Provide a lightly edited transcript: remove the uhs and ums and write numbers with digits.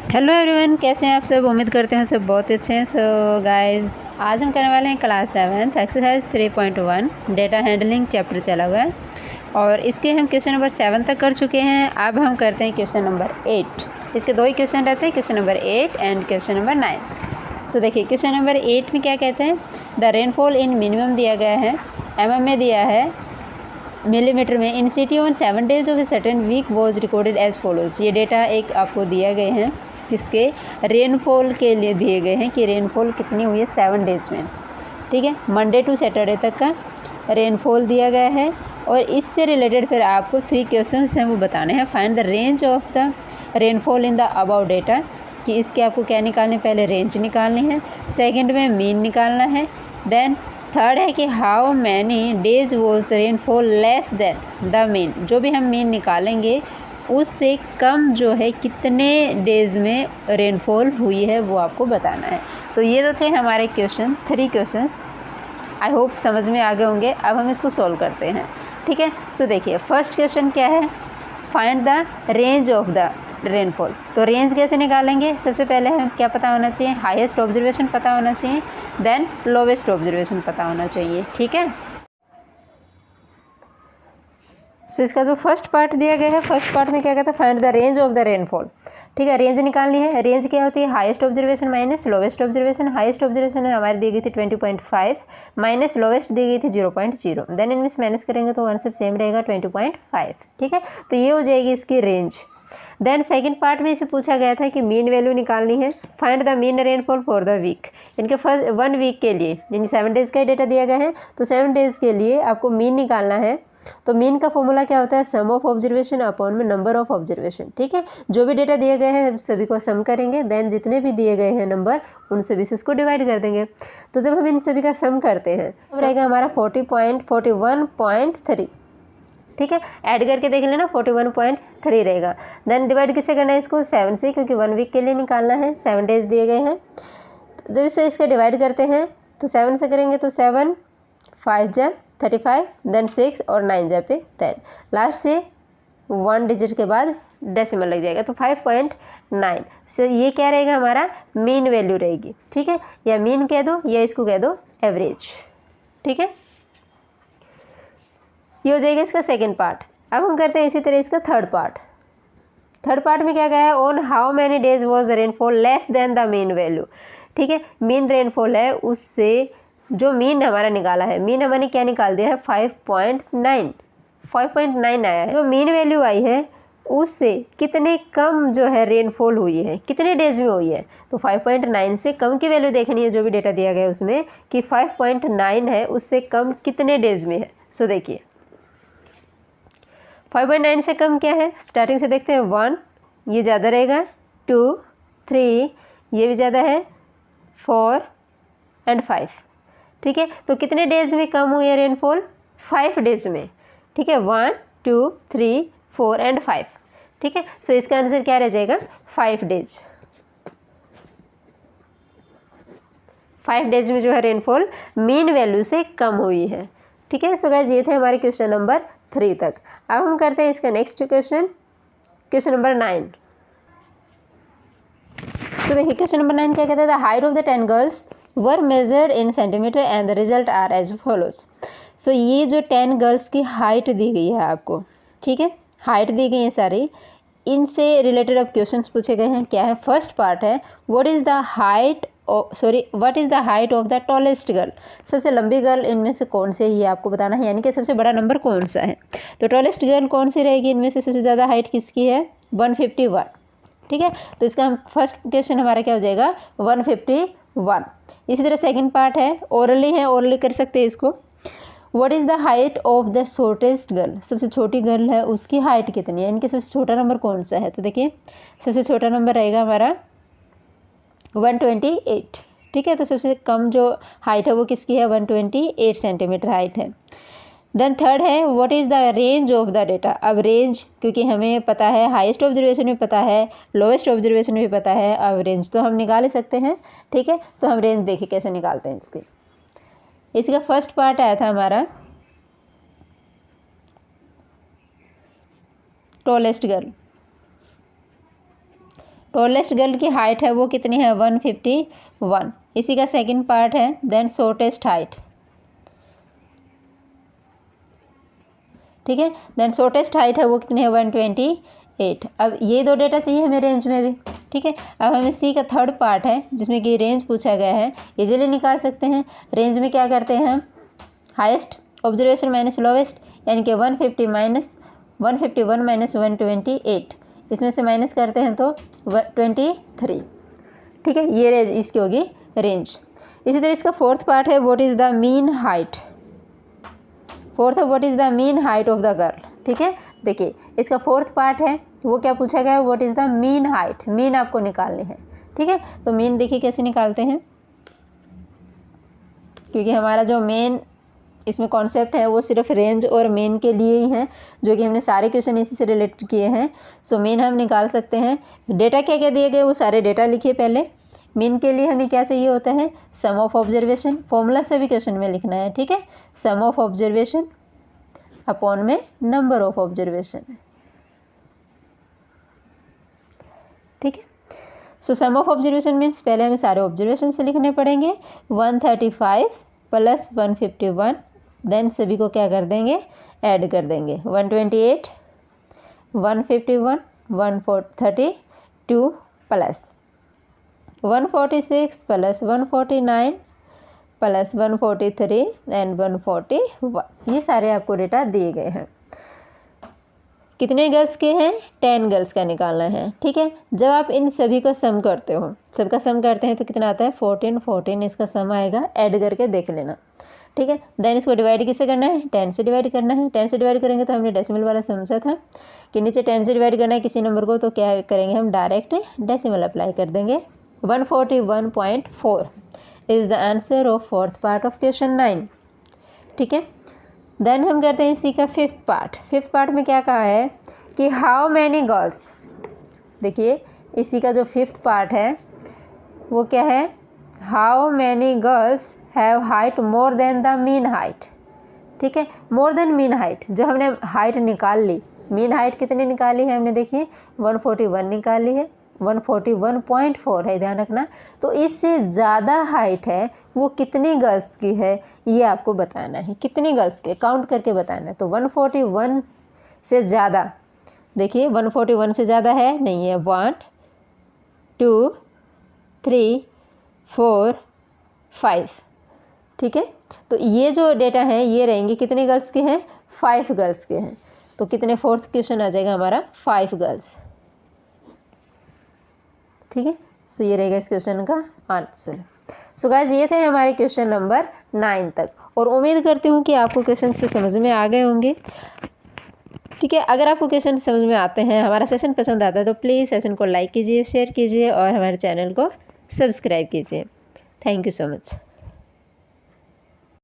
Hello everyone, कैसे हैं आप सब। उम्मीद करते हैं सब बहुत अच्छे हैं। सो गाइस, आज हम करने वाले हैं class 7 exercise 3.1 data handling chapter चला हुआ है और इसके हम क्वेश्चन नंबर 7 तक कर चुके हैं। अब हम करते हैं क्वेश्चन नंबर 8। इसके दो ही क्वेश्चन रहते हैं, question number 8 and question number 9। सो देखिए, क्वेश्चन नंबर 8 में क्या कहते हैं, द रेनफॉल इन मिनिमम दिया गया है, mm में दिया है, मिलीमीटर में, in city on 7 days of a certain week was recorded as follows. ये डेटा एक आपको दिया गए हैं, किसके, रेनफॉल के लिए दिए गए हैं कि रेनफॉल कितनी हुई है 7 डेज़ में। ठीक है, मंडे टू सैटरडे तक का रेनफॉल दिया गया है और इससे रिलेटेड फिर आपको 3 क्वेश्चंस हैं वो बताने हैं। Find the range of the rainfall in the above data, कि इसके आपको क्या निकालने, पहले रेंज निकालनी है, सेकंड में मीन निकालना है, देन थर्ड है कि how many days was rainfall less than the mean. जो भी हम मीन निकालेंगे उससे कम जो है कितने डेज़ में रेनफॉल हुई है वो आपको बताना है। तो ये तो थे हमारे क्वेश्चन, 3 क्वेश्चंस। आई होप समझ में आ गए होंगे। अब हम इसको सॉल्व करते हैं। ठीक है, सो देखिए, फर्स्ट क्वेश्चन क्या है, find the range of the rainfall. तो रेंज कैसे निकालेंगे, सबसे पहले हमें क्या पता होना चाहिए, हाईएस्ट ऑब्जर्वेशन पता होना चाहिए, देन लोवेस्ट ऑब्जर्वेशन पता होना चाहिए। ठीक है, सो इसका जो फर्स्ट पार्ट दिया गया है, फर्स्ट पार्ट में क्या कहता है, find the range of the rainfall. ठीक है, रेंज निकालनी है। रेंज क्या होती है, highest observation minus lowest observation. Highest observation हमारी दी गई थी 20.5 माइनस लोवेस्ट दी गई थी 0.0। देन इनमें से माइनस करेंगे तो आंसर सेम रहेगा 20.5। ठीक है, तो ये हो जाएगी इसकी रेंज। देन सेकंड पार्ट में इसे पूछा गया था कि मीन वैल्यू निकालनी है। Find the mean rainfall for the week. इनके फर्स्ट 1 वीक के लिए, यानी 7 डेज़ का डेटा दिया गया है, तो 7 डेज़ के लिए आपको मीन निकालना है। तो मीन का फॉर्मूला क्या होता है, सम ऑफ ऑब्जर्वेशन अपॉन में नंबर ऑफ ऑब्जर्वेशन। ठीक है, जो भी डेटा दिए गए हैं सभी को सम करेंगे, देन जितने भी दिए गए हैं नंबर उन सभी से उसको डिवाइड कर देंगे। तो जब हम इन सभी का सम करते हैं तो रहेगा हमारा 40.41.3। ठीक है, ऐड करके देख लेना, 41.3 रहेगा। देन डिवाइड किससे करना है, इसको 7 से, क्योंकि 1 वीक के लिए निकालना है, 7 डेज दिए गए हैं। जब इसे इसका डिवाइड करते हैं तो 7 से करेंगे तो 7 5 जा 35, देन 6 और 9 जा पे 10, लास्ट से 1 डिजिट के बाद डेसिमल लग जाएगा, तो 5.9। सो ये क्या रहेगा, हमारा मीन वैल्यू रहेगी। ठीक है, या मीन कह दो या इसको कह दो एवरेज। ठीक है, ये हो जाएगा इसका सेकेंड पार्ट। अब हम करते हैं इसी तरह इसका थर्ड पार्ट। थर्ड पार्ट में क्या गया है, on how many days was the rainfall less than the mean value. ठीक है, मीन रेनफॉल है, उससे जो मीन हमारा निकाला है, मीन हमने क्या निकाल दिया है 5.9 आया है। जो मीन वैल्यू आई है उससे कितने कम जो है रेनफॉल हुई है, कितने डेज में हुई है, तो 5.9 से कम की वैल्यू देखनी है। जो भी डेटा दिया गया है उसमें कि 5.9 है, उससे कम कितने डेज में है। सो देखिए, 5.9 से कम क्या है, स्टार्टिंग से देखते हैं, 1 ये ज़्यादा रहेगा, 2 3 ये भी ज़्यादा है, 4 एंड 5। ठीक है, तो कितने डेज में कम हुई है रेनफॉल, 5 डेज में। ठीक है, 1 2 3 4 एंड 5। ठीक है, सो इसका आंसर क्या रह जाएगा, 5 डेज। 5 डेज में जो है रेनफॉल मीन वैल्यू से कम हुई है। ठीक है, सो गाइस, ये थे हमारे क्वेश्चन नंबर 3 तक। अब हम करते हैं इसका नेक्स्ट क्वेश्चन, क्वेश्चन नंबर 9। तो देखिए, क्वेश्चन नंबर 9 क्या कहता है, the height of the 10 girls were measured in centimetre and the result are as follows. So ये जो 10 गर्ल्स की हाइट दी गई है आपको, ठीक है, हाइट दी गई है सारी, इनसे रिलेटेड अब क्वेश्चंस पूछे गए हैं। क्या है, फर्स्ट पार्ट है, what is the height of the tallest girl. सबसे लंबी गर्ल इनमें से कौन से, ये आपको बताना है, यानी कि सबसे बड़ा नंबर कौन सा है। तो टॉलेस्ट गर्ल कौन सी रहेगी, इनमें से सबसे ज़्यादा हाइट किसकी है, 151। ठीक है, तो इसका हम फर्स्ट क्वेश्चन हमारा क्या हो जाएगा, 151। इसी तरह सेकंड पार्ट है, ओरली है, ओरली कर सकते हैं इसको। What is the height of the shortest girl, सबसे छोटी गर्ल है उसकी हाइट कितनी है, इनके सबसे छोटा नंबर कौन सा है। तो देखिए, सबसे छोटा नंबर रहेगा हमारा 128। ठीक है, तो सबसे कम जो हाइट है वो किसकी है, 128 सेंटीमीटर हाइट है। देन थर्ड है, what is the range of the data. अब रेंज, क्योंकि हमें पता है हाईएस्ट ऑब्जर्वेशन भी पता है, लोएस्ट ऑब्जर्वेशन भी पता है, अब रेंज तो हम निकाल ही सकते हैं। ठीक है, तो हम रेंज देखिए कैसे निकालते हैं इसके। इसका फर्स्ट पार्ट आया था हमारा टॉलेस्ट गर्ल, टॉलेस्ट गर्ल की हाइट है वो कितनी है 151। इसी का सेकंड पार्ट है देन शॉर्टेस्ट हाइट, ठीक है। देन शॉर्टेस्ट हाइट है वो कितनी है 128। अब ये दो डेटा चाहिए हमें रेंज में भी, ठीक है। अब हमें सी का थर्ड पार्ट है जिसमें कि रेंज पूछा गया है, इजीली निकाल सकते हैं। रेंज में क्या करते हैं हम, हाईएस्ट ऑब्जर्वेशन माइनस लोवेस्ट, यानी कि 151 माइनस 128, इसमें से माइनस करते हैं तो 23, ठीक है। ये रेंज इसकी होगी रेंज। इसी तरह इसका फोर्थ पार्ट है what is the mean height, fourth है what is the mean height of the girl, ठीक है। देखिए इसका फोर्थ पार्ट है वो क्या पूछा गया है, what is the mean height, mean आपको निकालनी है, ठीक है। तो मीन देखिए कैसे निकालते हैं, क्योंकि हमारा जो मेन इसमें कॉन्सेप्ट है वो सिर्फ रेंज और मीन के लिए ही है, जो कि हमने सारे क्वेश्चन इसी से रिलेट किए हैं। सो मीन हम निकाल सकते हैं। डेटा क्या क्या दिए गए वो सारे डेटा लिखिए पहले। मीन के लिए हमें क्या चाहिए होता है, सम ऑफ ऑब्जर्वेशन, फॉर्मूला सभी क्वेश्चन में लिखना है, ठीक है। सम ऑफ ऑब्जर्वेशन अपॉन में नंबर ऑफ ऑब्जर्वेशन, ठीक है। सो सम ऑफ ऑब्जर्वेशन मीन्स पहले हमें सारे ऑब्जर्वेशन से लिखने पड़ेंगे। 135 प्लस 151, देन सभी को क्या कर देंगे, ऐड कर देंगे। 128 151 132 प्लस 146 प्लस 149 प्लस 143 एंड 141, ये सारे आपको डेटा दिए गए हैं। कितने गर्ल्स के हैं, 10 गर्ल्स का निकालना है, ठीक है। जब आप इन सभी को सम करते हो, सबका सम करते हैं तो कितना आता है 14 इसका सम आएगा, ऐड करके देख लेना, ठीक है। देन इसको डिवाइड किससे करना है, 10 से डिवाइड करना है। 10 से डिवाइड करेंगे तो हमने डेसिमल वाला समझा था कि नीचे 10 से डिवाइड करना है किसी नंबर को, तो क्या करेंगे हम डायरेक्ट डेसिमल अप्लाई कर देंगे। 141.4 is the answer of fourth part of question 9, ठीक है। देन हम करते हैं इसी का फिफ्थ पार्ट। फिफ्थ पार्ट में क्या कहा है कि हाउ मैनी गर्ल्स, देखिए इसी का जो फिफ्थ पार्ट है वो क्या है, how many girls have height more than the mean height, ठीक है। मोर देन मीन हाइट, जो हमने हाइट निकाल ली, मीन हाइट कितनी निकाली है हमने, देखिए 141 निकाली है, 141.4 है, ध्यान रखना। तो इससे ज़्यादा हाइट है वो कितनी गर्ल्स की है ये आपको बताना है, कितनी गर्ल्स के काउंट करके बताना है। तो 141 से ज़्यादा, देखिए 141 से ज़्यादा है नहीं है, 1 2 3 4 5, ठीक है। तो ये जो डेटा है ये रहेंगे कितने गर्ल्स के हैं, 5 गर्ल्स के हैं। तो कितने, फोर्थ क्वेश्चन आ जाएगा हमारा 5 गर्ल्स, ठीक है। सो ये रहेगा इस क्वेश्चन का आंसर। सो गाइस ये थे हमारे क्वेश्चन नंबर 9 तक, और उम्मीद करती हूँ कि आपको क्वेश्चन से समझ में आ गए होंगे, ठीक है। अगर आपको क्वेश्चन समझ में आते हैं, हमारा सेशन पसंद आता है तो प्लीज़ सेशन को लाइक कीजिए, शेयर कीजिए और हमारे चैनल को सब्सक्राइब कीजिए। Thank you so much.